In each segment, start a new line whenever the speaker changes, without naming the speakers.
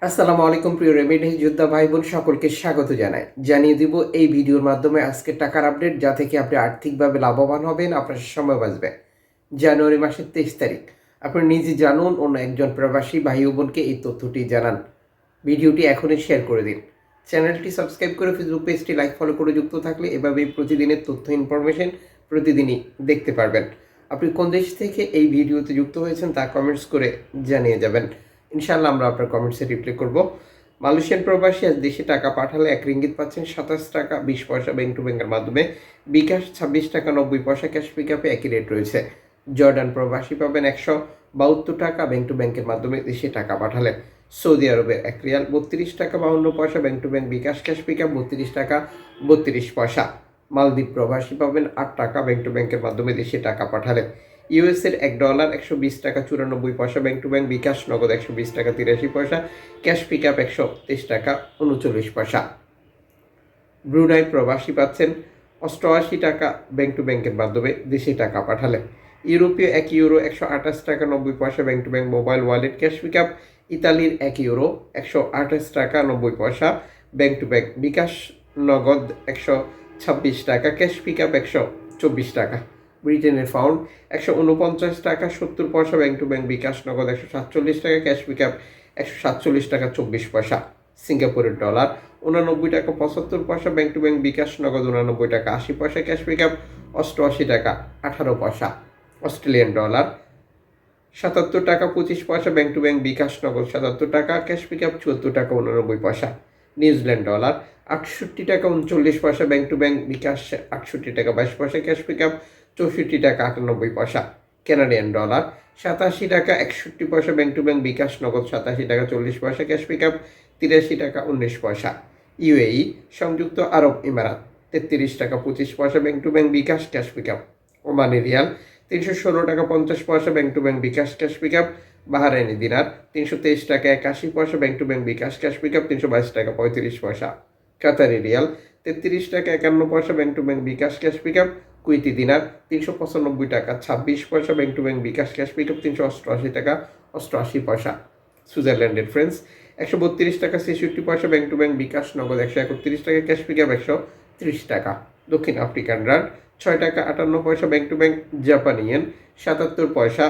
আসসালামু আলাইকুম প্রিয় রেমিডেন্স যোদ্ধা ভাই বোন সকলকে স্বাগত জানাই। জানিয়ে দিব এই ভিডিওর মাধ্যমে আজকে টাকার আপডেট, যা থেকে আপনি আর্থিকভাবে লাভবান হবেন, আপনার সময় বাঁচবে। জানুয়ারি মাসের 23 তারিখ। আপনি নিজে জানুন, অন্য একজন প্রবাসী ভাই ও বোনকে এই তথ্যটি জানান। ভিডিওটি এখনই শেয়ার করে দিন। চ্যানেলটি সাবস্ক্রাইব করে ফেসবুক পেজটি লাইক ফলো করে যুক্ত থাকলে এভাবেই প্রতিদিনের তথ্য ইনফরমেশন প্রতিদিনই দেখতে পারবেন। আপনি কোন দেশ থেকে এই ভিডিওতে যুক্ত হয়েছেন তা কমেন্টস করে জানিয়ে যাবেন। ইনশাআল্লাহ আমরা আপনার কমেন্টসে রিপ্লাই করব। মালয়েশিয়ান প্রবাসী আজ দেশে টাকা পাঠালে 1 রিঙ্গিত পাচ্ছেন 27 টাকা 20 পয়সা ব্যাংক টু ব্যাংকের মাধ্যমে। বিকাশ 26 টাকা 90 পয়সা, ক্যাশ পিকআপে একই রেট রয়েছে। জর্ডান প্রবাসী পাবেন 172 টাকা ব্যাংক টু ব্যাংকের মাধ্যমে দেশে টাকা পাঠালে। সৌদি আরবের 1 রিয়াল 32 টাকা 52 পয়সা bank to bank bKash, cash pickup 32 টাকা 32 পয়সা। মালদ্বীপ প্রবাসী পাবেন 8 টাকা ব্যাংক টু ব্যাংকের মাধ্যমে দেশে টাকা পাঠালে। ইউএসের $1 120 টাকা 94 পয়সা ব্যাংক টু ব্যাংক বিকাশ, নগদ 120 টাকা 83 পয়সা, ক্যাশ পিকআপ 123 টাকা 39 পয়সা। ব্রুনাই প্রবাসী পাচ্ছেন 88 টাকা ব্যাংক টু ব্যাংকের মাধ্যমে দেশে টাকা পাঠালে। ইউরোপীয় 1 ইউরো 128 টাকা 90 পয়সা bank to bank mobile wallet, cash pickup. ইতালির 1 ইউরো 128 টাকা 90 পয়সা ব্যাংক টু ব্যাংক বিকাশ, নগদ 126 টাকা, ক্যাশ পিকআপ 124 টাকা। ব্রিটেনের পাউন্ড 149 টাকা 70 পয়সা ব্যাংক টু ব্যাংক বিকাশ, নগদ 147 টাকা, ক্যাশ পিকআপ 147 টাকা 24 পয়সা। সিঙ্গাপুরের ডলার 89 টাকা 75 পয়সা ব্যাংক টু ব্যাংক বিকাশ, নগদ 89 টাকা 80 পয়সা, ক্যাশ পিকআপ 88 টাকা 18 পয়সা। অস্ট্রেলিয়ান ডলার 77 টাকা 25 পয়সা ব্যাংক টু ব্যাংক বিকাশ, নগদ 77 টাকা, ক্যাশ পিকআপ 74 টাকা 89 পয়সা। নিউজিল্যান্ড ডলার 68 টাকা 39 পয়সা ব্যাংক টু ব্যাংক বিকাশ, 68 টাকা 22 পয়সা, ক্যাশ পিকআপ 64 টাকা 98 পয়সা। কানাডিয়ান ডলার 87 টাকা 61 পয়সা ব্যাংক টু ব্যাংক বিকাশ, নগদ 87 টাকা 40 পয়সা, ক্যাশ পিকআপ 83 টাকা 19 পয়সা। ইউএই সংযুক্ত আরব ইমারাত 33 টাকা 25 পয়সা bank to bank bKash, cash pickup. Omani rial 316 টাকা 50 পয়সা bank to bank bKash, cash pickup. Bahraini dinar 323 টাকা 81 পয়সা bank to bank bKash, cash pickup 322 টাকা 35 পয়সা। কাতারি রিয়াল 33 টাকা 51 পয়সা bank to bank bKash, cash pickup. Kuwaiti dinar 395 টাকা 26 পয়সা bank to bank bKash, cash pickup 388 টাকা 88 পয়সা। সুইজারল্যান্ডের ফ্রেন্স 132 টাকা 66 পয়সা ব্যাংক টু ব্যাংক বিকাশ, নগদ 131 টাকা, ক্যাশ পিকআপ 130 টাকা। দক্ষিণ আফ্রিকান রান্ড 6 টাকা 58 পয়সা ব্যাংক টু ব্যাংক। জাপানি ইয়েন 77 পয়সা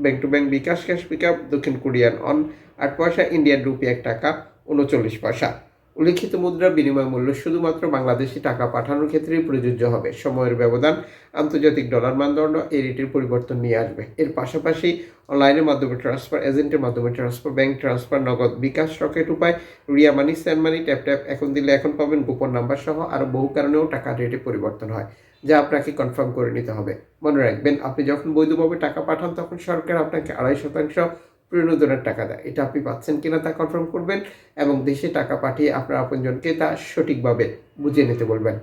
bank to bank bKash, cash pickup. দক্ষিণ কোরিয়ান অন 8 পয়সা। ইন্ডিয়ান রুপি 1 টাকা 39 পয়সা। উল্লিখিত মুদ্রার বিনিময় মূল্য শুধুমাত্র বাংলাদেশি টাকা পাঠানোর ক্ষেত্রেই প্রযোজ্য হবে। সময়ের ব্যবধান, আন্তর্জাতিক ডলার মানদণ্ড এই রেটের পরিবর্তন নিয়ে আসবে। এর পাশাপাশি অনলাইনের মাধ্যমে ট্রান্সফার, এজেন্টের মাধ্যমে ট্রান্সফার, ব্যাংক ট্রান্সফার, নগদ, বিকাশ, রকেট উপায়, রিয়া মানি, স্যান্ড মানি, ট্যাপ ট্যাপ, এখন দিলে এখন পাবেন, গোপন নাম্বার সহ আরও বহু কারণেও টাকার রেটে পরিবর্তন হয়, যা আপনাকে কনফার্ম করে নিতে হবে। মনে রাখবেন, আপনি যখন বৈধভাবে টাকা পাঠান তখন সরকার আপনাকে 2.5% প্রণোদনের টাকা দেয়। এটা আপনি পাচ্ছেন কিনা তা কনফার্ম করবেন এবং দেশে টাকা পাঠিয়ে আপনার আপনজনকে তা সঠিকভাবে বুঝিয়ে নিতে বলবেন।